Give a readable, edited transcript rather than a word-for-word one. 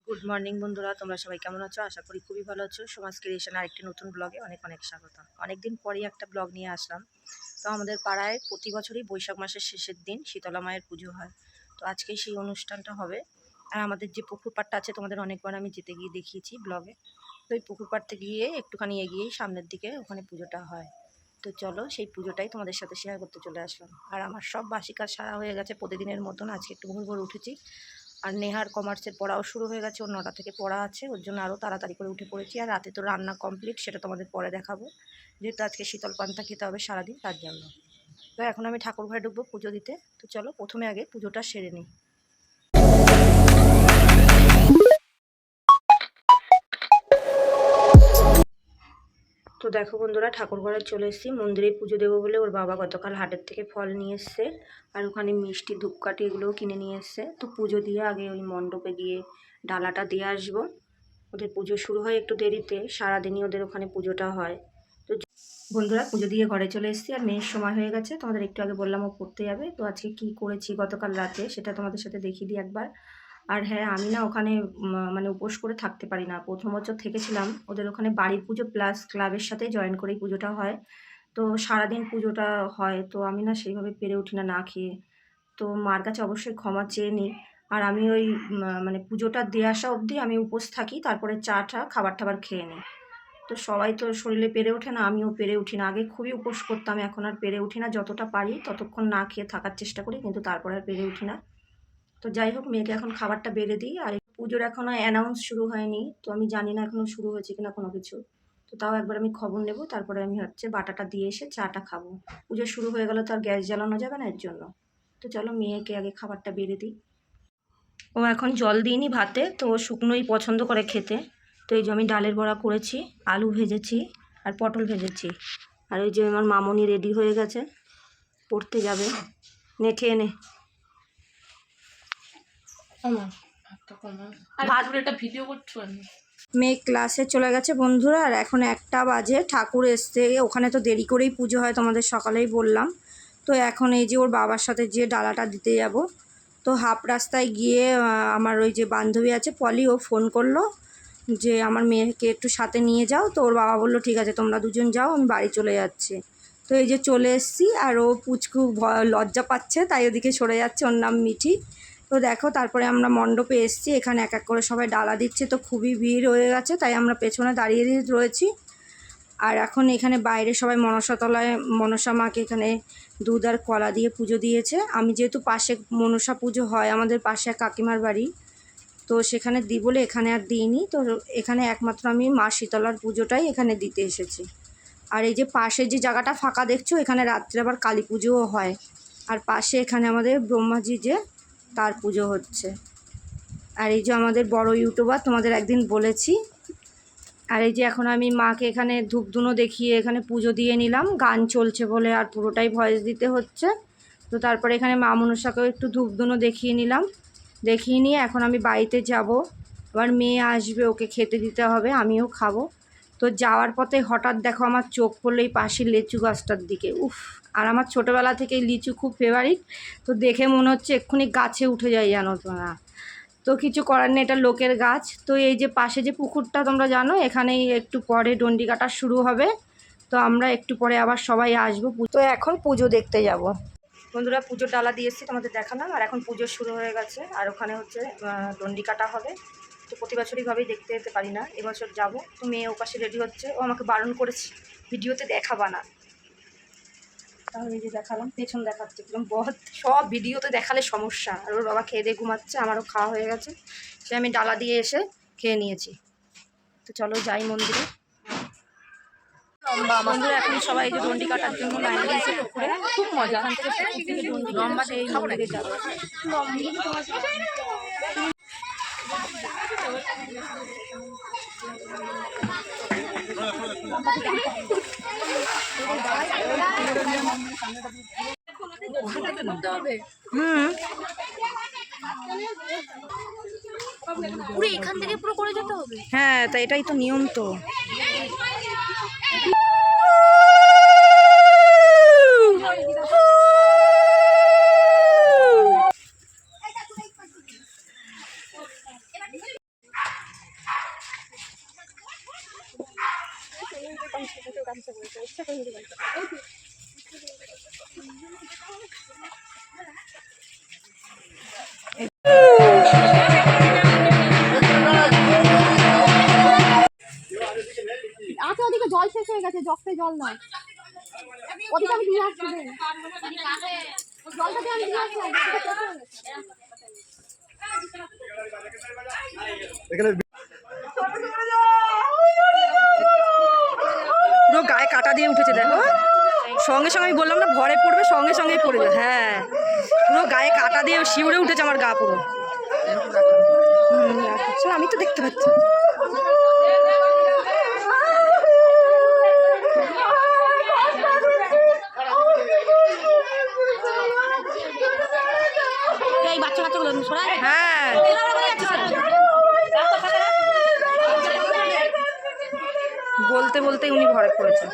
Good morning বন্ধুরা, তোমরা সবাই কেমন আছো? আশা করি খুবই ভালো আছো। সমাজ ক্রিয়েশন আরেকটি নতুন ব্লগে অনেক অনেক স্বাগত। অনেকদিন পরেই একটা ব্লগ নিয়ে আসলাম। তো আমাদের পাড়ায় প্রতি বছরই বৈশাখ মাসের শেষের দিন শীতলা মায়ের পুজো হয়। তো আজকেই সেই অনুষ্ঠানটা হবে। আর আমাদের যে পুকুর পাড়টা আছে, তোমাদের অনেকবার আমি যেতে গিয়ে দেখিয়েছি ব্লগে। তো ওই পুকুর পাড়তে গিয়ে একটুখানি এগিয়েই সামনের দিকে ওখানে পুজোটা হয়। তো চলো সেই পুজোটাই তোমাদের সাথে শেয়ার করতে চলে আসলাম। আর আমার সব বাসি কাজ সারা হয়ে গেছে প্রতিদিনের মতন। আজকে একটু ভোর ভোর উঠেছি। আর নেহার কমার্সের পড়াও শুরু হয়ে গেছে, ওর 9টা থেকে পড়া আছে, ওর জন্য আরও তাড়াতাড়ি করে উঠে পড়েছি। আর রাতে তো রান্না কমপ্লিট, সেটা তোমাদের পরে দেখাবো, যেহেতু আজকে শীতল পান্তা খেতে হবে সারাদিন, তার জন্য। তো এখন আমি ঠাকুর ঘরে ঢুকবো পুজো দিতে। তো চলো প্রথমে আগে পুজোটা সেরে নিই। তো দেখো বন্ধুরা, ঠাকুর ঘরে চলে এসেছি। মন্দিরে পুজো দেবো বলে ওর বাবা গতকাল হাটের থেকে ফল নিয়ে এসছে, আর ওখানে মিষ্টি ধূপকাঠি এগুলোও কিনে নিয়ে এসছে। তো পুজো দিয়ে আগে ওই মণ্ডপে গিয়ে ডালাটা দিয়ে আসবো। ওদের পুজো শুরু হয় একটু দেরিতে, সারাদিনই ওদের ওখানে পুজোটা হয়। তো বন্ধুরা, পুজো দিয়ে ঘরে চলে এসেছি, আর মেয়ের সময় হয়ে গেছে। তোমাদের একটু আগে বললাম ও পড়তে যাবে। তো আজকে কি করেছি গতকাল রাতে সেটা তোমাদের সাথে দেখিয়ে দিই একবার। আর হ্যাঁ, আমি না ওখানে মানে উপোস করে থাকতে পারি না। প্রথম বছর থেকেছিলাম ওদের ওখানে, বাড়ির পুজো প্লাস ক্লাবের সাথে জয়েন করেই পুজোটা হয়। তো সারাদিন পুজোটা হয়, তো আমি না সেইভাবে পেরে উঠি না না খেয়ে। তো মার কাছে অবশ্যই ক্ষমা চেয়ে নিই। আর আমি ওই মানে পুজোটা দিয়ে আসা অবধি আমি উপোস থাকি, তারপরে চা টা খাবার টাবার খেয়ে নিই। তো সবাই তো শরীরে পেরে ওঠে না, আমিও পেরে উঠি না। আগে খুবই উপোস করতাম, এখন আর পেরে উঠি না। যতটা পারি ততক্ষণ না খেয়ে থাকার চেষ্টা করি, কিন্তু তারপরে আর পেরে উঠি না। তো যাই হোক, মেয়েকে এখন খাবারটা বেড়ে দিই। আর পুজোর এখনও অ্যানাউন্স শুরু হয়নি, তো আমি জানি না এখনও শুরু হয়েছে কিনা কোনো কিছু। তো তাও একবার আমি খবর নেব, তারপরে আমি হচ্ছে বাটাটা দিয়ে এসে চাটা খাবো। পুজো শুরু হয়ে গেলে তো আর গ্যাস জ্বালানো যাবে না, এর জন্য। তো চলো মেয়েকে আগে খাবারটা বেড়ে দিই। ও এখন জল দিইনি ভাতে, তো ও শুকনোই পছন্দ করে খেতে। তো এই যে আমি ডালের বড়া করেছি, আলু ভেজেছি, আর পটল ভেজেছি। আর ওই যে আমার মামনি রেডি হয়ে গেছে, পড়তে যাবে। নে খেয়ে নে। মেয়ে ক্লাসে চলে গেছে বন্ধুরা, আর এখন 1টা বাজে। ঠাকুর এসছে, ওখানে তো দেরি করেই পুজো হয়, তোমাদের সকালেই বললাম। তো এখন এই যে ওর বাবার সাথে যেয়ে ডালাটা দিতে যাব। তো হাফ রাস্তায় গিয়ে আমার ওই যে বান্ধবী আছে পলি, ও ফোন করলো যে আমার মেয়েকে একটু সাথে নিয়ে যাও। তো ওর বাবা বললো ঠিক আছে, তোমরা দুজন যাও, আমি বাড়ি চলে যাচ্ছি। তো এই যে চলে এসছি, আর ও পুচকু লজ্জা পাচ্ছে, তাই ওদিকে সরে যাচ্ছে। ওর নাম মিঠি। তো দেখো, তারপরে আমরা মণ্ডপে এসেছি। এখানে এক এক করে সবাই ডালা দিচ্ছে, তো খুবই ভিড় হয়ে গেছে, তাই আমরা পেছনে দাঁড়িয়ে রয়েছি। আর এখন এখানে বাইরে সবাই মনসাতলায় মনসা মাকে এখানে দুধ আর কলা দিয়ে পুজো দিয়েছে। আমি যেহেতু পাশে মনসা পুজো হয় আমাদের পাশে এক কাকিমার বাড়ি, তো সেখানে দিই বলে এখানে আর দিইনি। তো এখানে একমাত্র আমি মা শীতলার পুজোটাই এখানে দিতে এসেছি। আর এই যে পাশে যে জায়গাটা ফাঁকা দেখছো, এখানে রাত্রে আবার কালী পুজোও হয়। আর পাশে এখানে আমাদের ব্রহ্মাজি যে, তার পুজো হচ্ছে। আর এই যে আমাদের বড় ইউটিউবার, তোমাদের একদিন বলেছি। আর এই যে এখন আমি মাকে এখানে ধূপধুনো দেখিয়ে এখানে পুজো দিয়ে নিলাম, গান চলছে বলে আর পুরোটাই ভয়েস দিতে হচ্ছে। তো তারপরে এখানে মা মনসাকেও একটু ধূপধুনো দেখিয়ে নিলাম। দেখিয়ে নিয়ে এখন আমি বাড়িতে যাব। আবার মেয়ে আসবে, ওকে খেতে দিতে হবে, আমিও খাবো। তো যাওয়ার পথে হঠাৎ দেখো আমার চোখ পড়লো এই পাশের লিচু গাছটার দিকে। উফ! আর আমার ছোটোবেলা থেকেই লিচু খুব ফেভারিট। তো দেখে মনে হচ্ছে এক্ষুনি গাছে উঠে যাই, জানো তো না। তো কিছু করার নেই, এটা লোকের গাছ। তো এই যে পাশে যে পুকুরটা তোমরা জানো, এখানেই একটু পরে ডন্ডি কাটা শুরু হবে। তো আমরা একটু পরে আবার সবাই আসবো। তো এখন পুজো দেখতে যাব বন্ধুরা। পুজোর ডালা দিয়ে এসেছি, তোমাদের দেখালাম। আর এখন পুজো শুরু হয়ে গেছে, আর ওখানে হচ্ছে ডন্ডি কাটা হবে। তো প্রতি বছরইভাবেই দেখতে যেতে পারি না, এবছর যাব। তো মেয়ে ওপাশে রেডি হচ্ছে, ও আমাকে বারণ করেছে ভিডিওতে দেখাবা না। তাহলে এই যে দেখালাম, পেছন দেখাচ্ছে একদম বহুত। সব ভিডিওতে দেখালে সমস্যা। আর ওর বাবা খেয়ে দিয়ে ঘুমাচ্ছে, আমারও খাওয়া হয়ে গেছে। সে আমি ডালা দিয়ে এসে খেয়ে নিয়েছি। তো চলো যাই মন্দিরে। বন্ধুরা, এখন সবাই যে ডন্ডি কাটার জন্য লাইন দিয়েছে পুকুরে। খুব মজা, এখান থেকে লম্বা এই মন্দিরে যাবে। হুম, পুরো এখান থেকে পুরো করে যেতে হবে। হ্যাঁ, তা এটাই তো নিয়ম তো। আচ্ছা ওদিকে জল শেষ হয়ে গেছে, জগতে জল নয়, ওদিকে আমি দিয়ে আসছি, জলটা দিয়ে আমি দিয়ে আসলাম। পুরো গায়ে কাটা দিয়ে উঠেছে, দেখো সঙ্গে সঙ্গে আমি বললাম না ভরে পড়বে, সঙ্গে সঙ্গেই পড়বে। হ্যাঁ পুরো গায়ে কাটা দিয়ে শিউরে উঠেছে আমার গা পুরো। আচ্ছা আমি তো দেখতে পাচ্ছি। এই বাচ্চা বাচ্চাগুলো সরাই, হ্যাঁ বলতে বলতে উনি ভরে পড়েছে।